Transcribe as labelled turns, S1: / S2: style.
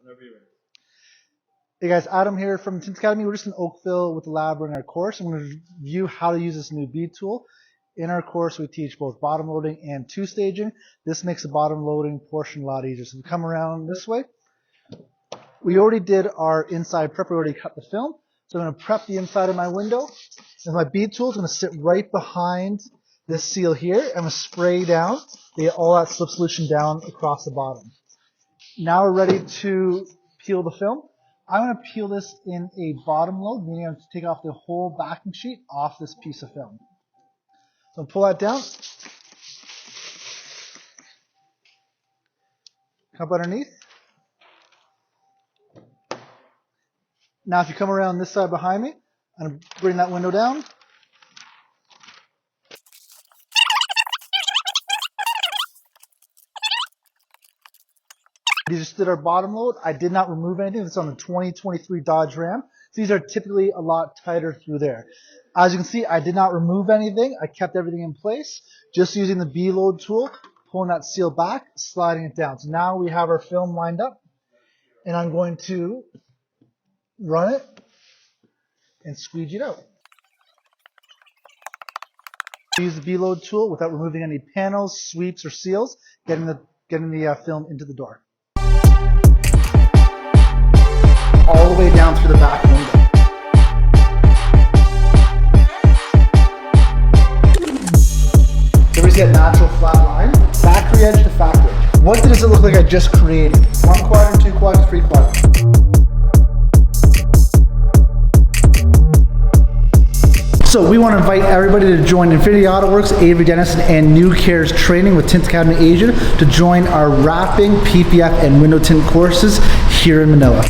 S1: Whenever you're ready.
S2: Hey guys, Adam here from TintAcademy. We're just in Oakville with the lab running our course. I'm going to review how to use this new bead tool. In our course, we teach both bottom loading and two staging. This makes the bottom loading portion a lot easier. So we come around this way. We already did our inside prep. We already cut the film. So I'm going to prep the inside of my window. And my bead tool is going to sit right behind this seal here. I'm going to spray down, get all that slip solution down across the bottom. Now we're ready to peel the film. I'm going to peel this in a bottom load, meaning I'm going to take off the whole backing sheet off this piece of film. So pull that down. Come up underneath. Now if you come around this side behind me, I'm going to bring that window down. We just did our bottom load. I did not remove anything. It's on the 2023 Dodge Ram. So these are typically a lot tighter through there. As you can see, I did not remove anything. I kept everything in place. Just using the B-load tool, pulling that seal back, sliding it down. So now we have our film lined up. And I'm going to run it and squeegee it out. Use the B-load tool without removing any panels, sweeps, or seals, getting the film into the door. All the way down through the back window. So we get natural flat line, factory edge to factory edge. What does it look like I just created? 1 quadrant, 2 quadrants, 3 quadrants. So we want to invite everybody to join Infinity AutoWorks, Avery Dennison, and New Care's training with TintAcademy Asia to join our wrapping, PPF, and window tint courses here in Manila.